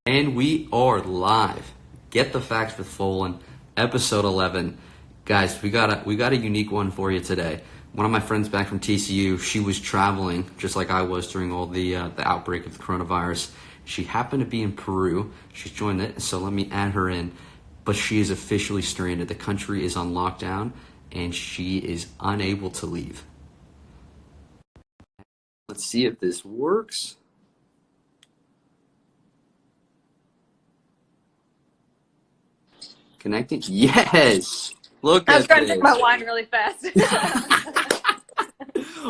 And we are live. Get the Facts with Folan, episode 11. Guys, we got a unique one for you today. One of my friends back from TCU, she was traveling just like I was during all the outbreak of the coronavirus. She happened to be in Peru. She's joined it, so let me add her in. But she is officially stranded. The country is on lockdown, and she is unable to leave. Let's see if this works. Connecting? Yes! Look I was at trying to this. drink my wine really fast.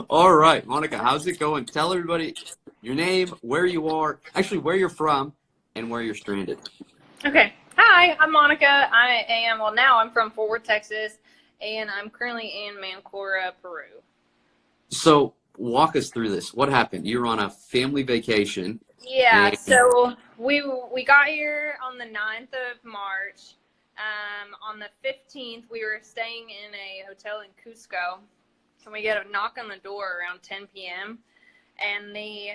All right, Monica, how's it going? Tell everybody your name, where you are, actually where you're from, and where you're stranded. Okay. Hi, I'm Monica. Now I'm from Fort Worth, Texas, and I'm currently in Mancora, Peru. So walk us through this. What happened? You were on a family vacation. Yeah, so we got here on the 9th of March. On the 15th, we were staying in a hotel in Cusco, and we get a knock on the door around 10 p.m., and the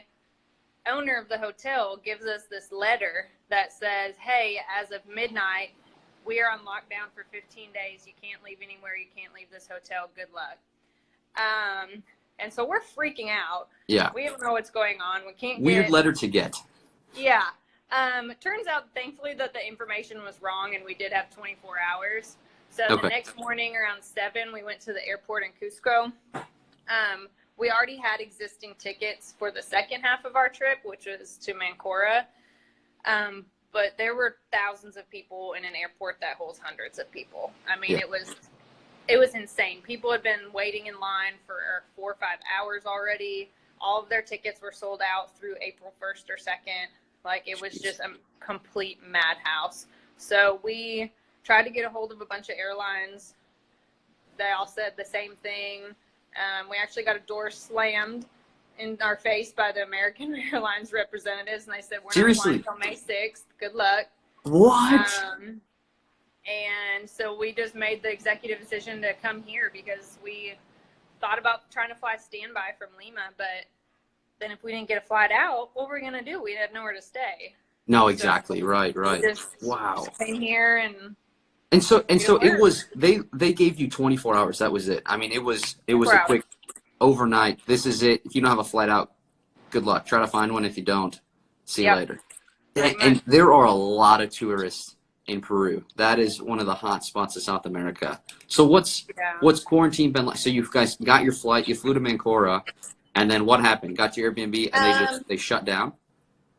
owner of the hotel gives us this letter that says, hey, as of midnight, we are on lockdown for 15 days. You can't leave anywhere. You can't leave this hotel. Good luck. And so we're freaking out. Yeah. We don't know what's going on. We can't Weird letter to get. Yeah. It turns out, thankfully, that the information was wrong, and we did have 24 hours. So The next morning around 7, we went to the airport in Cusco. We already had existing tickets for the second half of our trip, which was to Mancora. But there were thousands of people in an airport that holds hundreds of people. I mean, it was insane. People had been waiting in line for 4 or 5 hours already. All of their tickets were sold out through April 1st or 2nd. Like, it was just a complete madhouse. So we tried to get a hold of a bunch of airlines. They all said the same thing. We actually got a door slammed in our face by the American Airlines representatives, and they said, we're not flying until May 6th. Good luck. What? And so we just made the executive decision to come here because we thought about trying to fly standby from Lima, but then if we didn't get a flight out, what were we going to do? We had nowhere to stay. No, exactly. So right. Wow. Came here and so it was, they gave you 24 hours. That was it. I mean, it was a quick overnight. This is it. If you don't have a flight out, good luck. Try to find one. If you don't, see you later. And there are a lot of tourists in Peru. That is one of the hot spots of South America. So what's quarantine been like? So you guys got your flight, you flew to Mancora, and then what happened? Got to your Airbnb and they shut down?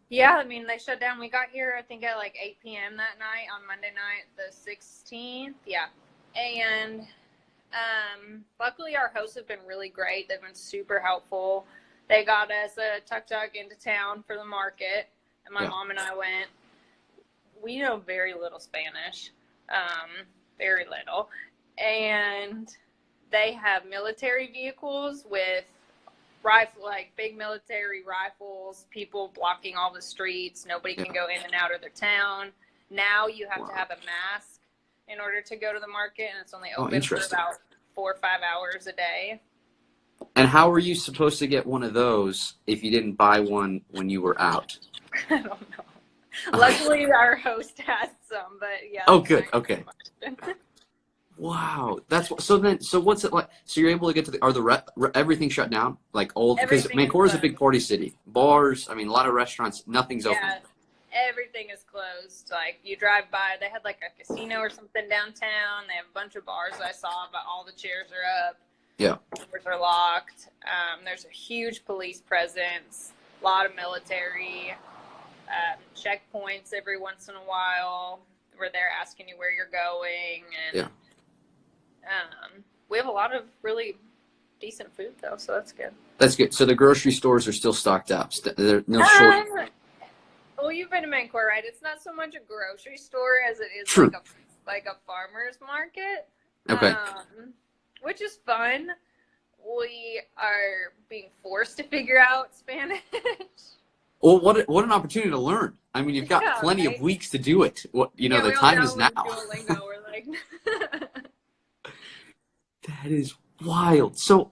Yeah, I mean, they shut down. We got here, I think, at like 8 p.m. that night on Monday night, the 16th. Yeah. And luckily, our hosts have been really great. They've been super helpful. They got us a tuk-tuk into town for the market, and my mom and I went. We know very little Spanish, very little. And they have military vehicles with big military rifles, people blocking all the streets. Nobody can go in and out of their town. Now you have to have a mask in order to go to the market, and it's only open for about 4 or 5 hours a day. And how were you supposed to get one of those if you didn't buy one when you were out? I don't know. Luckily, our host has some, but yeah. Oh, good. Okay. Wow, so what's it like? So you're able to get to everything shut down? Like because Mancora is a big party city. Bars, I mean, a lot of restaurants, nothing's open. Yeah, everything is closed. Like, you drive by, they had like a casino or something downtown. They have a bunch of bars I saw, but all the chairs are up. Yeah. Doors are locked. There's a huge police presence, a lot of military, checkpoints every once in a while where they're asking you where you're going. And we have a lot of really decent food, though, so that's good. That's good. So the grocery stores are still stocked up. There's no shortage. Well, you've been to Mancora, right? It's not so much a grocery store as it is like a farmer's market. Okay. Which is fun. We are being forced to figure out Spanish. Well, what an opportunity to learn. I mean, you've got plenty of weeks to do it. The time is now. We're like, That is wild. So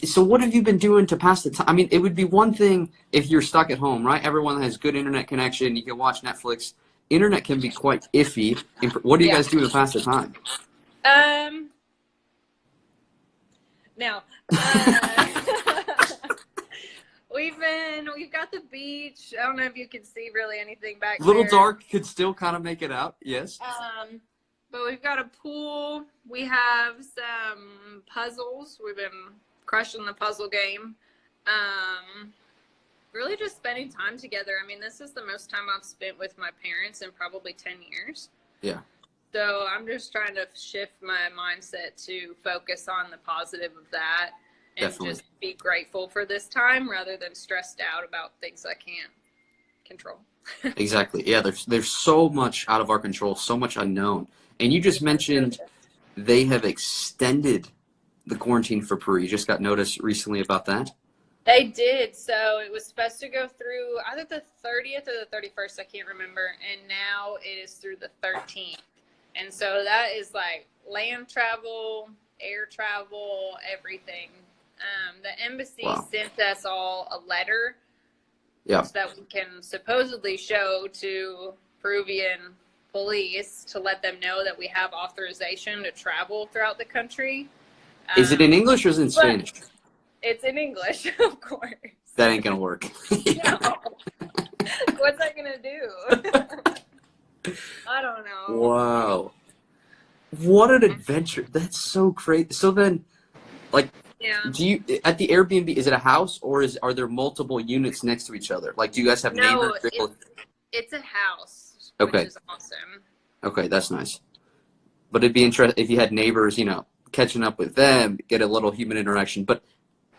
So what have you been doing to pass the time? I mean, it would be one thing if you're stuck at home, right? Everyone has good internet connection. You can watch Netflix. Internet can be quite iffy. What do you guys do to pass the time? Now, we've got the beach. I don't know if you can see really anything back there. Little dark, could still kind of make it out. Yes. But we've got a pool. We have some puzzles. We've been crushing the puzzle game. Really just spending time together. I mean, this is the most time I've spent with my parents in probably 10 years. Yeah. So I'm just trying to shift my mindset to focus on the positive of that and Definitely. just be grateful for this time rather than stressed out about things I can't control. Exactly. Yeah, there's so much out of our control, so much unknown. And you just mentioned they have extended the quarantine for Peru. You just got notice recently about that? They did. So it was supposed to go through either the 30th or the 31st. I can't remember. And now it is through the 13th. And so that is like land travel, air travel, everything. The embassy sent us all a letter so that we can supposedly show to Peruvian police to let them know that we have authorization to travel throughout the country. Is it in English or is it in Spanish? It's in English, of course. That ain't gonna work. No. What's that gonna do? I don't know. Wow. What an adventure. That's so great. So then, like, do you, at the Airbnb, is it a house or are there multiple units next to each other? Like, do you guys have neighbors? It's a house, okay. Which is awesome. Okay, that's nice. But it'd be interesting if you had neighbors, catching up with them, get a little human interaction. But,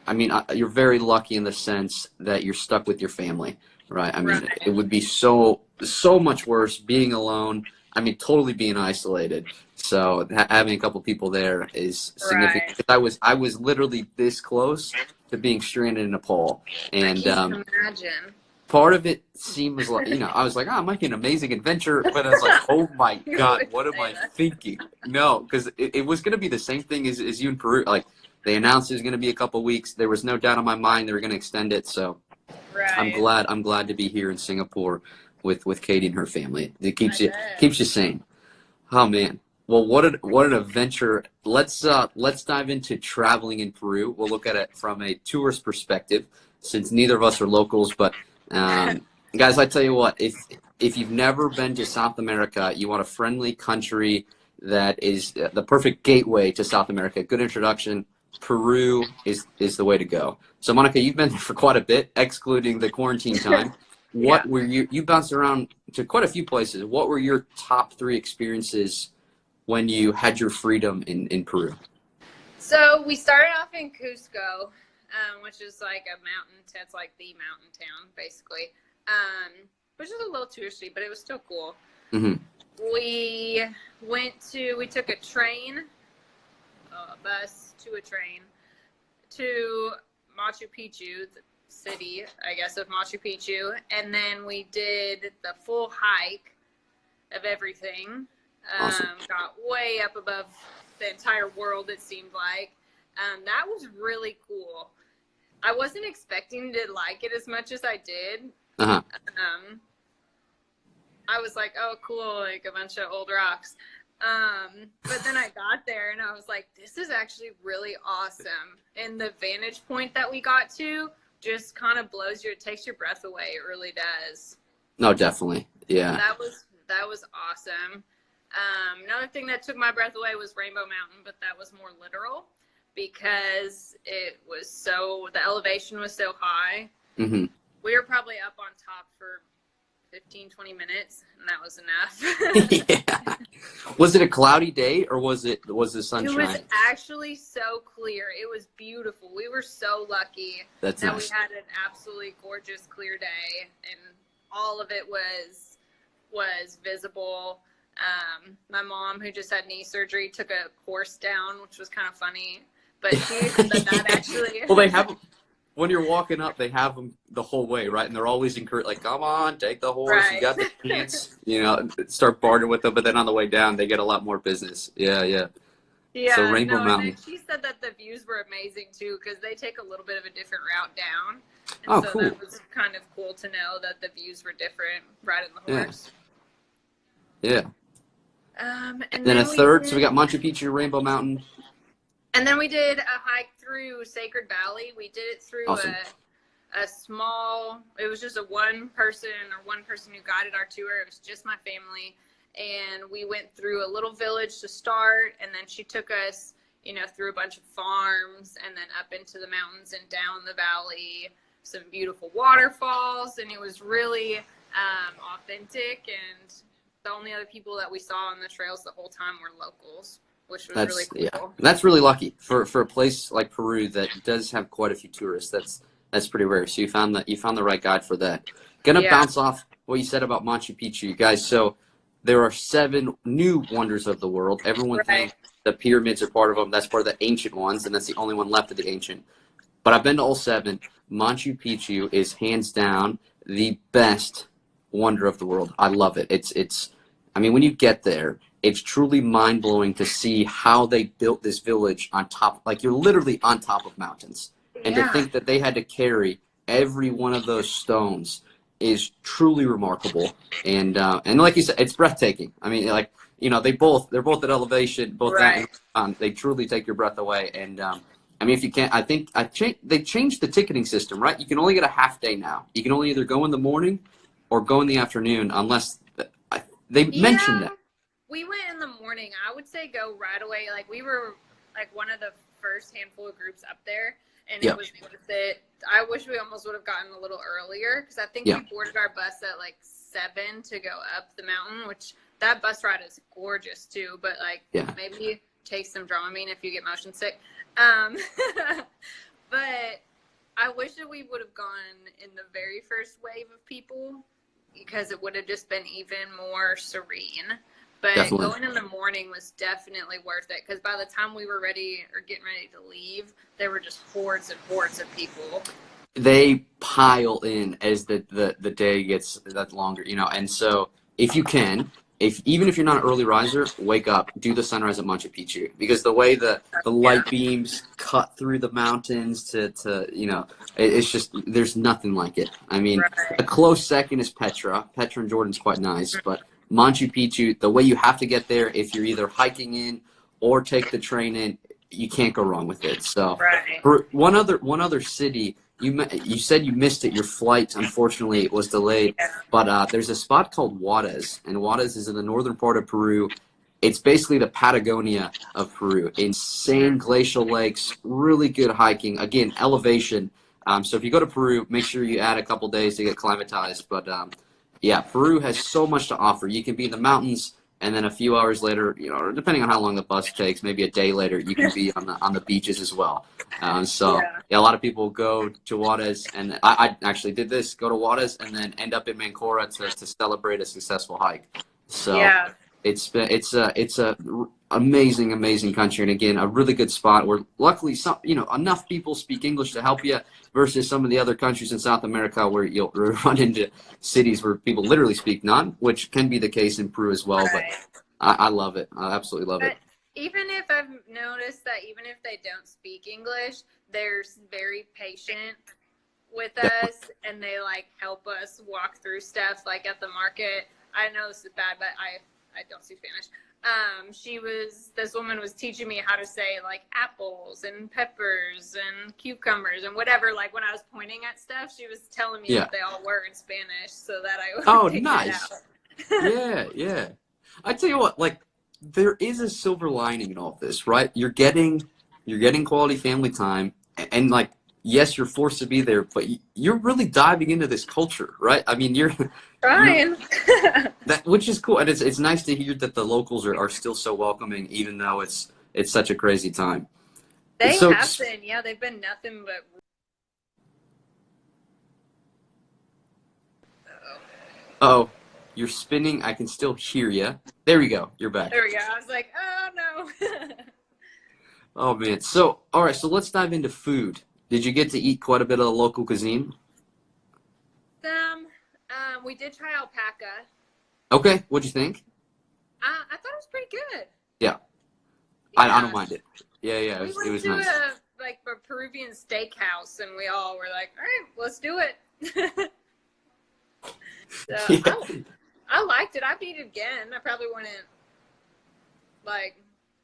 I mean, you're very lucky in the sense that you're stuck with your family, right? I mean, it would be so much worse being alone. I mean, totally being isolated. So having a couple people there is significant. Right. I was literally this close to being stranded in Nepal, and I can't imagine. Part of it seems like I was like, it might be an amazing adventure, but I was like, oh my god, what am I thinking? No, because it was going to be the same thing as you in Peru. Like they announced it was going to be a couple weeks. There was no doubt in my mind they were going to extend it. So I'm glad to be here in Singapore with Katie and her family. It keeps you sane. Oh man. Well, what an adventure. Let's dive into traveling in Peru. We'll look at it from a tourist perspective, since neither of us are locals. But guys, I tell you what, if you've never been to South America, you want a friendly country that is the perfect gateway to South America. Good introduction. Peru is the way to go. So, Monica, you've been there for quite a bit, excluding the quarantine time. What were you bounced around to quite a few places. What were your top 3 experiences when you had your freedom in Peru? So we started off in Cusco, which is like a mountain. It's like the mountain town, basically, which is a little touristy, but it was still cool. Mm-hmm. We took a train, a bus to a train, to Machu Picchu, the city, I guess, of Machu Picchu, and then we did the full hike of everything. Awesome. Got way up above the entire world, it seemed like. That was really cool. I wasn't expecting to like it as much as I did. Uh-huh. I was like, oh, cool, like a bunch of old rocks. But then I got there and I was like, this is actually really awesome. And the vantage point that we got to just kind of takes your breath away. It really does. No, definitely. Yeah. That was awesome. Another thing that took my breath away was Rainbow Mountain, but that was more literal because the elevation was so high. Mm-hmm. We were probably up on top for 15, 20 minutes, and that was enough. Yeah. Was it a cloudy day or was the sunshine? It was actually so clear. It was beautiful. We were so lucky that nice. We had an absolutely gorgeous, clear day, and all of it was visible. My mom, who just had knee surgery, took a horse down, which was kind of funny. But she said that actually. Well, they have when you're walking up, they have them the whole way, right? And they're always encouraged, like, "Come on, take the horse. Right. You got the chance." Start bartering with them. But then on the way down, they get a lot more business. Yeah. So Yeah, Rainbow no, and then Mountain. she said that the views were amazing too because they take a little bit of a different route down. And Oh, so cool. that was kind of cool to know that the views were different riding the horse. Yeah. And Then a then we third, so we did, got Machu Picchu, Rainbow Mountain. and then we did a hike through Sacred Valley. We did it through Awesome. a small, it was just a one person who guided our tour. It was just my family. And we went through a little village to start, and then she took us, through a bunch of farms and then up into the mountains and down the valley, some beautiful waterfalls, and it was really authentic. And the only other people that we saw on the trails the whole time were locals, which was really cool. Yeah, that's really lucky for a place like Peru that does have quite a few tourists. That's pretty rare. So you found the right guide for that. Gonna bounce off what you said about Machu Picchu, guys. So there are 7 new wonders of the world. Everyone thinks the pyramids are part of them. That's part of the ancient ones, and that's the only one left of the ancient. But I've been to all 7. Machu Picchu is hands down the best wonder of the world. I love it. It's. I mean, when you get there, it's truly mind blowing to see how they built this village on top. Like you're literally on top of mountains, and to think that they had to carry every one of those stones is truly remarkable. And like you said, it's breathtaking. I mean, like they're both at elevation, both that and they truly take your breath away. And I mean, if you can't, they changed the ticketing system, right? You can only get a half day now. You can only either go in the morning or go in the afternoon, unless they mentioned that. We went in the morning. I would say go right away. Like we were like one of the first handful of groups up there, and it was worth it. I wish we almost would have gotten a little earlier because I think we boarded our bus at like 7 to go up the mountain, which that bus ride is gorgeous too. But like maybe take some Dramamine if you get motion sick. But I wish that we would have gone in the very first wave of people because it would have just been even more serene. But going in the morning was definitely worth it because by the time we were ready or getting ready to leave, there were just hordes and hordes of people. They pile in as the day gets that longer, and so if you can, even if you're not an early riser, wake up, do the sunrise at Machu Picchu because the way the light beams cut through the mountains to it's just there's nothing like it. I mean, a close second is Petra. Petra and Jordan's quite nice, but Machu Picchu, the way you have to get there, if you're either hiking in or take the train in, you can't go wrong with it. So, for one other city, you said you missed it. Your flight, unfortunately, was delayed. But there's a spot called Juarez, and Juarez is in the northern part of Peru. It's basically the Patagonia of Peru. Insane glacial lakes, really good hiking. Again, elevation. So if you go to Peru, make sure you add a couple days to get climatized. But yeah, Peru has so much to offer. You can be in the mountains, and then a few hours later, depending on how long the bus takes, maybe a day later, you can be on the beaches as well. So a lot of people go to Juarez, and I actually did this: go to Juarez and then end up in Mancora to celebrate a successful hike. So it's a amazing country, and again, a really good spot where luckily enough people speak English to help you versus some of the other countries in South America where you'll run into cities where people literally speak none, which can be the case in Peru as well. But I love it. I absolutely love it. Even if I've noticed that even if they don't speak English, they're very patient with us and they like help us walk through stuff like at the market. I know this is bad, but I don't speak Spanish. This woman was teaching me how to say like apples and peppers and cucumbers and whatever. Like when I was pointing at stuff, she was telling me what they all were in Spanish so that I would figure nice. It out. Yeah. I tell you what, like there is a silver lining in all of this, right? You're getting quality family time, and like yes, you're forced to be there, but you're really diving into this culture, right? I mean, you're trying. Which is cool, and it's nice to hear that the locals are still so welcoming, even though it's such a crazy time. They have been, they've been nothing but. Oh, you're spinning. I can still hear you. There we go. You're back. There we go. I was like, oh no. Oh man. So all right. So let's dive into food. Did you get to eat quite a bit of the local cuisine? We did try alpaca. Okay. What'd you think? I thought it was pretty good. Yeah. I don't mind it. Yeah, yeah, We it went was to nice. a Peruvian steakhouse, and we all were like, all right, let's do it. So Yeah. I liked it. I'd eat it again. I probably wouldn't like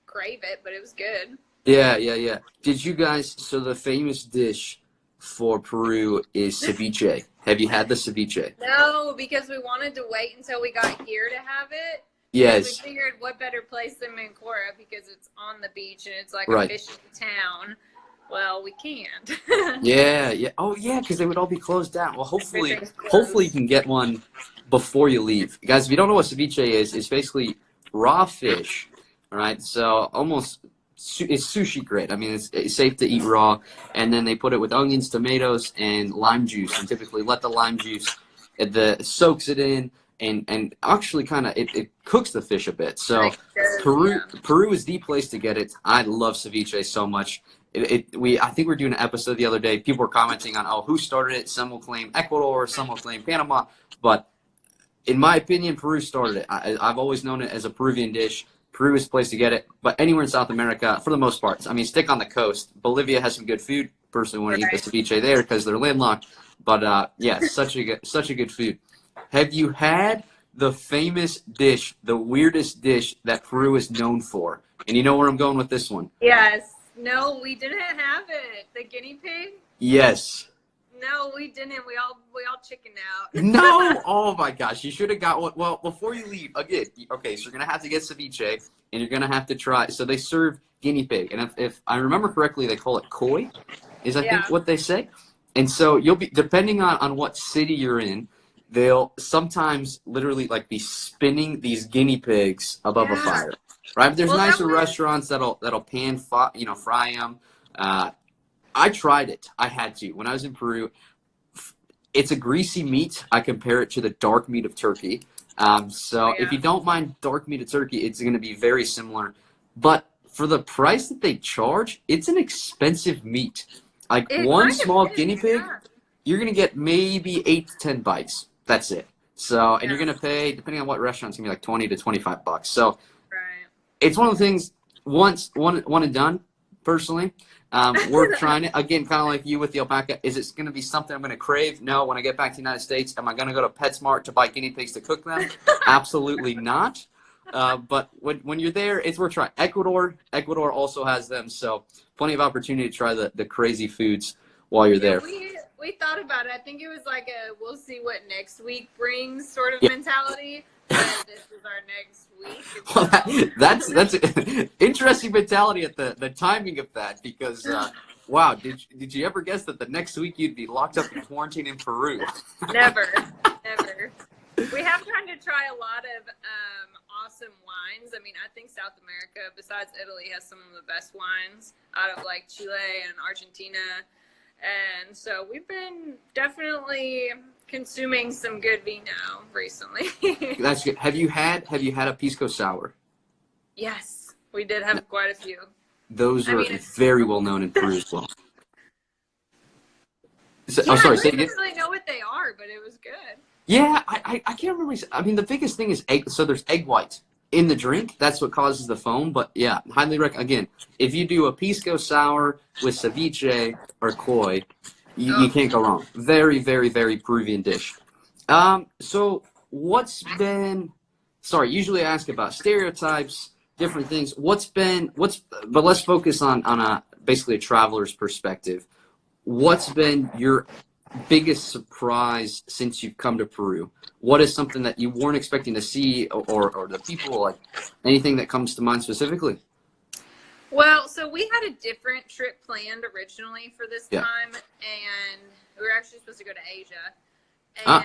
crave it, but it was good. Yeah, yeah, yeah. Did you guys, so the famous dish for Peru is ceviche. Have you had the ceviche? No, because we wanted to wait until we got here to have it. Because we Yes, figured what better place than Mancora because it's on the beach and it's like a right. fishing town. Well, we can't. Yeah, yeah. Oh, yeah, because they would all be closed down. Well, Everything's hopefully you closed. can get one before you leave. Guys, if you don't know what ceviche is, it's basically raw fish, all right? So almost, it's sushi grade. I mean, it's safe to eat raw. And then they put it with onions, tomatoes, and lime juice. And typically let the lime juice, soaks it in and actually kind of, it cooks the fish a bit. So Like does, yeah. Peru is the place to get it. I love ceviche so much. I think we were doing an episode the other day. People were commenting on, oh, who started it? Some will claim Ecuador, some will claim Panama. But in my opinion, Peru started it. I've always known it as a Peruvian dish. Peru is the place to get it. But anywhere in South America, for the most part, I mean, stick on the coast. Bolivia has some good food. Personally, want to eat the ceviche there because they're landlocked. But yeah, such a good food. Have you had the famous dish, the weirdest dish that Peru is known for? And you know where I'm going with this one? Yes. No, we didn't have it. The guinea pig? Yes. No, we didn't. We all chickened out. No! Oh my gosh, you should have got one. Well, before you leave, again, okay, so you're going to have to get ceviche, and you're going to have to try. So they serve guinea pig, and if I remember correctly, they call it koi, is I think what they say. And so you'll be, depending on what city you're in, they'll sometimes literally like be spinning these guinea pigs above a fire. Right, but there's nicer restaurants that'll fry them. I tried it. I had to when I was in Peru. It's a greasy meat. I compare it to the dark meat of turkey. If you don't mind dark meat of turkey, it's going to be very similar. But for the price that they charge, it's an expensive meat. Like one small guinea pig, you're going to get maybe 8 to 10 bites. That's it. So, and you're going to pay, depending on what restaurant, it's going to be like 20 to 25 bucks. So it's one of the things, one and done, personally. Worth trying it. Again, kind of like you with the alpaca. Is it going to be something I'm going to crave? No. When I get back to the United States, am I going to go to PetSmart to buy guinea pigs to cook them? Absolutely not. But when you're there, it's worth trying. Ecuador also has them, so plenty of opportunity to try the crazy foods while you're there. We thought about it. I think it was like a we'll see what next week brings sort of mentality. But this is our next week. Well, that's an interesting mentality at the timing of that because wow, did you ever guess that the next week you'd be locked up in quarantine in Peru? Never. We have tried to try a lot of awesome wines. I mean, I think South America, besides Italy, has some of the best wines out of like Chile and Argentina. And so we've been definitely consuming some good vino recently. That's good. Have you had a pisco sour? Yes, we did have quite a few. Those are very well known in Peru as well. Sorry. I didn't really know what they are, but it was good. Yeah, I can't remember. I mean, the biggest thing is egg. So there's egg white in the drink. That's what causes the foam. But yeah, highly recommend. Again, if you do a pisco sour with ceviche or koi, you can't go wrong. Very, very, very Peruvian dish. So usually I ask about stereotypes, different things. But let's focus on basically a traveler's perspective. What's been your biggest surprise since you've come to Peru? What is something that you weren't expecting to see or the people, like anything that comes to mind specifically? Well, so we had a different trip planned originally for this time, and we were actually supposed to go to Asia, and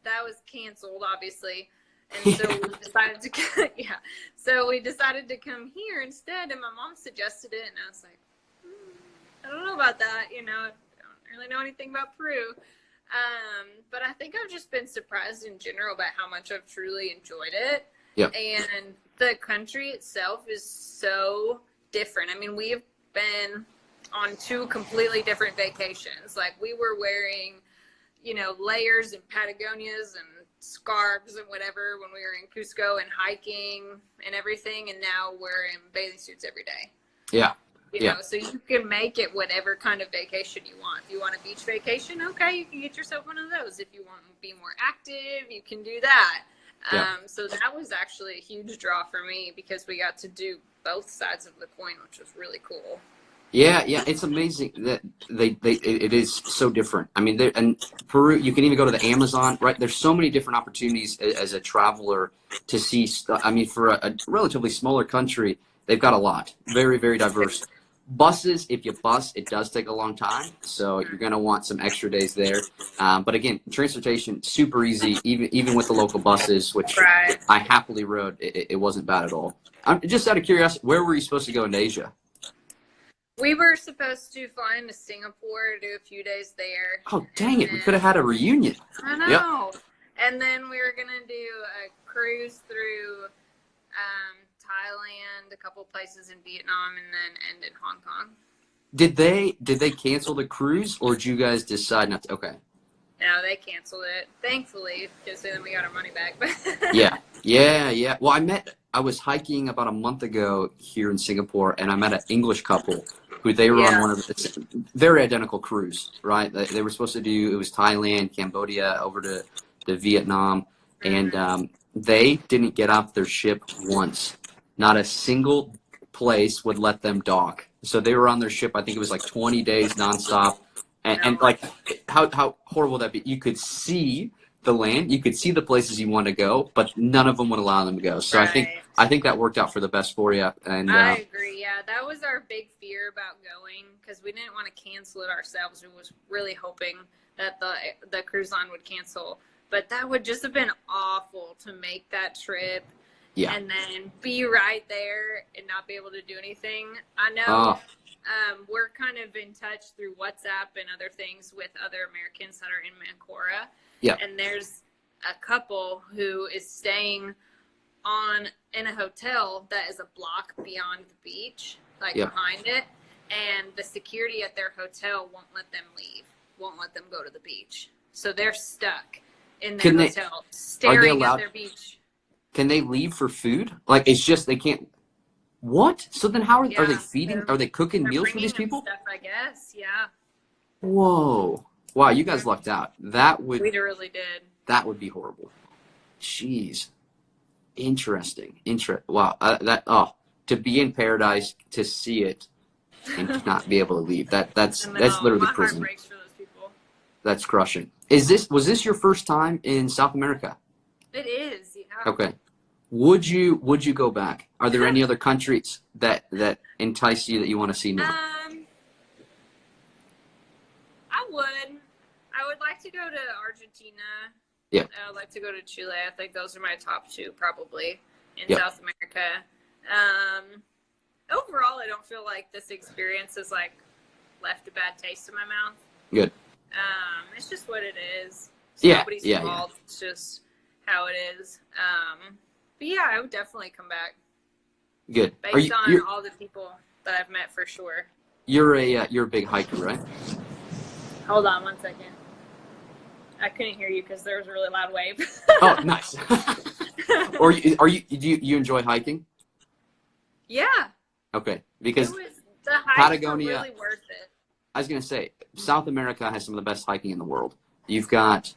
that was canceled, obviously. And so we decided to, so we decided to come here instead, and my mom suggested it, and I was like, I don't know about that, I don't really know anything about Peru. But I think I've just been surprised in general about how much I've truly enjoyed it. Yep. And the country itself is so different. I mean, we have been on 2 completely different vacations. Like we were wearing, layers and Patagonias and scarves and whatever when we were in Cusco and hiking and everything, and now we're in bathing suits every day. Yeah. You know, so you can make it whatever kind of vacation you want. If you want a beach vacation, okay, you can get yourself one of those. If you want to be more active, you can do that. So that was actually a huge draw for me because we got to do both sides of the coin, which was really cool. Yeah, it's amazing that it is so different. I mean, and Peru, you can even go to the Amazon, right? There's so many different opportunities as a traveler to see stuff. I mean, for a relatively smaller country, they've got a lot. Very, very diverse. Buses, if you bus, it does take a long time, so you're going to want some extra days there. But again, transportation, super easy, even with the local buses, which I happily rode. It wasn't bad at all. I'm just out of curiosity, where were you supposed to go in Asia? We were supposed to fly into Singapore, do a few days there. Oh, dang it. We could have had a reunion. I know. Yep. And then we were going to do a cruise through Thailand, a couple places in Vietnam, and then end in Hong Kong. Did they cancel the cruise, or did you guys decide not to? Okay. No, they canceled it. Thankfully, because then we got our money back. Yeah. Well, I was hiking about a month ago here in Singapore, and I met an English couple who they were on one of the very identical cruise, right? They were supposed to do, it was Thailand, Cambodia, over to Vietnam, and they didn't get off their ship once. Not a single place would let them dock. So they were on their ship, I think it was like 20 days nonstop. And like, how horrible would that be? You could see the land, you could see the places you want to go, but none of them would allow them to go. So I think that worked out for the best for you. And I agree. Yeah, that was our big fear about going, because we didn't want to cancel it ourselves. We was really hoping that the cruise line would cancel, but that would just have been awful to make that trip. Yeah. And then be right there and not be able to do anything. I know we're kind of in touch through WhatsApp and other things with other Americans that are in Mancora. Yeah. And there's a couple who is staying in a hotel that is a block beyond the beach, behind it. And the security at their hotel won't let them leave, won't let them go to the beach. So they're stuck in their hotel, staring at their beach. Can they leave for food? Like, it's just they can't. What? So then how are they feeding? Are they cooking meals for these people? Stuff, I guess. Yeah. Whoa. Wow, you guys lucked out. We really did. That would be horrible. Jeez. Interesting. Wow. To be in paradise, to see it, and not be able to leave. That's literally my prison. Heart breaks for those people. That's crushing. Was this your first time in South America? It is, yeah. Okay. Would you go back? Are there any other countries that entice you that you want to see now? I would like to go to Argentina. Yeah. I would like to go to Chile. I think those are my top two probably in South America. Overall, I don't feel like this experience has left a bad taste in my mouth. Good. It's just what it is. Nobody's fault. It's just how it is. But yeah, I would definitely come back. Good. Based on all the people that I've met, for sure. You're a big hiker, right? Hold on 1 second. I couldn't hear you because there was a really loud wave. Oh, nice. Do you enjoy hiking? Yeah. Okay, because the hikes Patagonia, were really worth it. I was gonna say South America has some of the best hiking in the world. You've got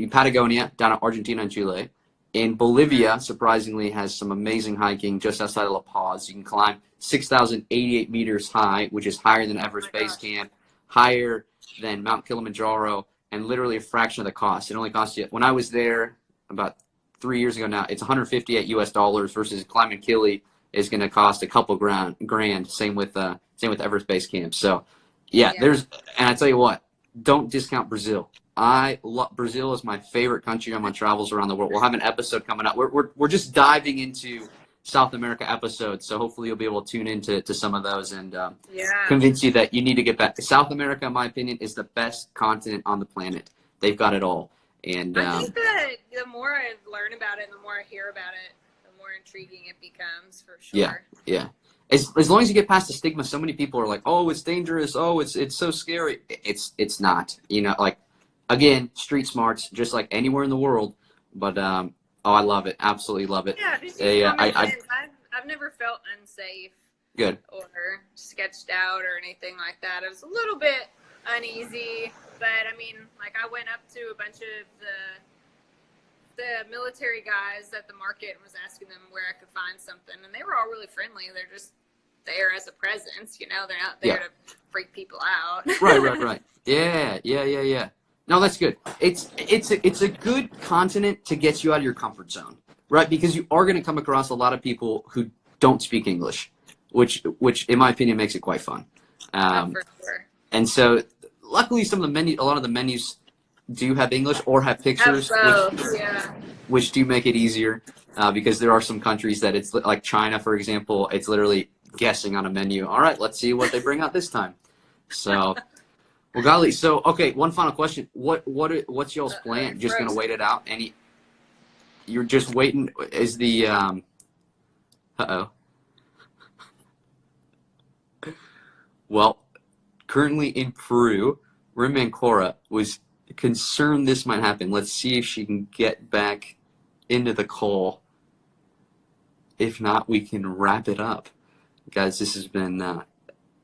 Patagonia down in Argentina and Chile. In Bolivia, surprisingly, has some amazing hiking just outside of La Paz. You can climb 6,088 meters high, which is higher than Everest Base Camp, higher than Mount Kilimanjaro, and literally a fraction of the cost. It only costs you, when I was there about 3 years ago now, it's $158 US versus climbing Kili is going to cost a couple grand. Same with Everest Base Camp. So, and I tell you what, don't discount Brazil. Brazil is my favorite country on my travels around the world. We'll have an episode coming up. We're just diving into South America episodes, so hopefully you'll be able to tune into some of those and convince you that you need to get back. South America, in my opinion, is the best continent on the planet. They've got it all. And I think that the more I learn about it and the more I hear about it, the more intriguing it becomes, for sure. Yeah. As long as you get past the stigma, so many people are like, "Oh, it's dangerous. Oh, it's so scary." It's not. Again, street smarts, just like anywhere in the world. But oh, I love it. Absolutely love it. Yeah, just use common sense. I've never felt unsafe. Good. Or sketched out or anything like that. I was a little bit uneasy, but I mean, like I went up to a bunch of the military guys at the market and was asking them where I could find something, and they were all really friendly. They're just there as a presence, you know. They're not there to freak people out. Right. Yeah. No, that's good. It's a good continent to get you out of your comfort zone, right? Because you are going to come across a lot of people who don't speak English, which in my opinion makes it quite fun. For sure. And so, luckily, a lot of the menus do have English or have pictures, which do make it easier. Because there are some countries that it's like China, for example, it's literally guessing on a menu. All right, let's see what they bring out this time. So, well, golly. So, okay, one final question. What's y'all's plan? Just gonna wait it out? You're just waiting? Is the Well, currently in Peru, we're in Mancora, was concerned this might happen. Let's see if she can get back into the call. If not, we can wrap it up. Guys, this has been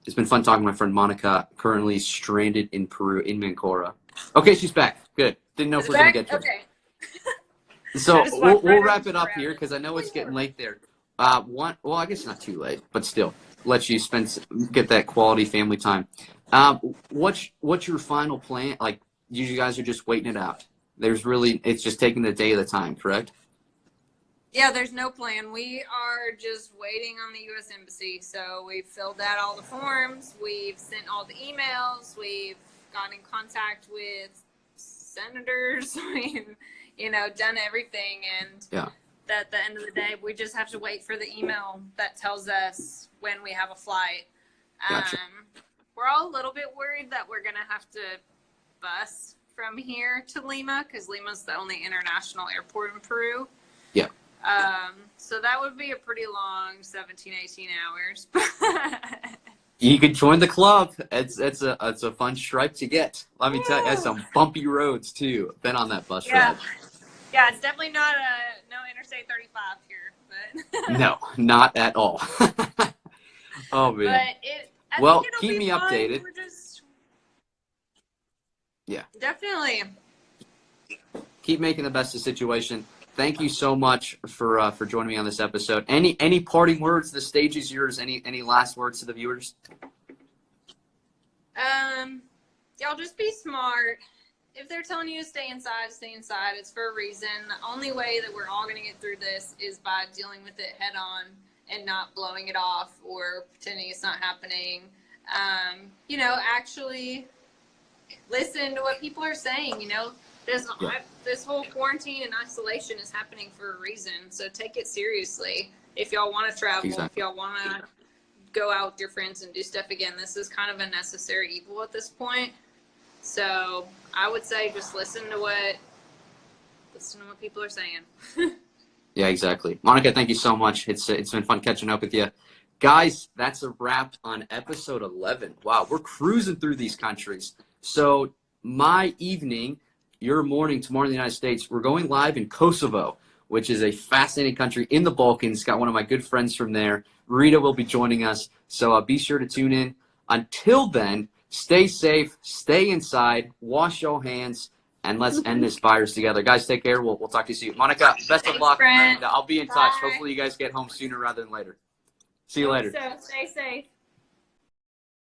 it's been fun talking to my friend Monica, currently stranded in Peru, in Mancora. Okay, she's back. Good. Didn't know if we we're going to get to her. Okay. So we'll wrap it up here because I know it's getting late there. Well, I guess not too late, but still, let you get that quality family time. What's your final plan? Like, you guys are just waiting it out. It's just taking the day at a time, correct? Yeah, there's no plan. We are just waiting on the U.S. Embassy. So we've filled out all the forms. We've sent all the emails. We've gotten in contact with senators. We've, done everything. And at the end of the day, we just have to wait for the email that tells us when we have a flight. Gotcha. We're all a little bit worried that we're going to have to bus from here to Lima because Lima's the only international airport in Peru. Yeah. So that would be a pretty long 17, 18 hours. You could join the club. It's a fun stripe to get. Let me tell you, it's some bumpy roads too. Been on that bus ride. Yeah, it's definitely not no Interstate 35 here, but no, not at all. Oh man. But keep me updated. Yeah. Definitely. Keep making the best of the situation. Thank you so much for joining me on this episode. Any parting words? The stage is yours. Any last words to the viewers? Y'all just be smart. If they're telling you to stay inside, stay inside. It's for a reason. The only way that we're all going to get through this is by dealing with it head on and not blowing it off or pretending it's not happening. Actually listen to what people are saying. This whole quarantine and isolation is happening for a reason. So take it seriously. If y'all want to travel, if y'all want to go out with your friends and do stuff again, this is kind of a necessary evil at this point. So I would say just listen to what people are saying. Yeah, exactly. Monica, thank you so much. It's been fun catching up with you. Guys, that's a wrap on episode 11. Wow, we're cruising through these countries. So my evening, your morning tomorrow in the United States, we're going live in Kosovo, which is a fascinating country in the Balkans. Got one of my good friends from there. Rita will be joining us. So be sure to tune in. Until then, stay safe, stay inside, wash your hands, and let's end this virus together. Guys, take care. We'll talk to you soon. Monica, best of luck. And I'll be in touch. Hopefully you guys get home sooner rather than later. See you later. So stay safe.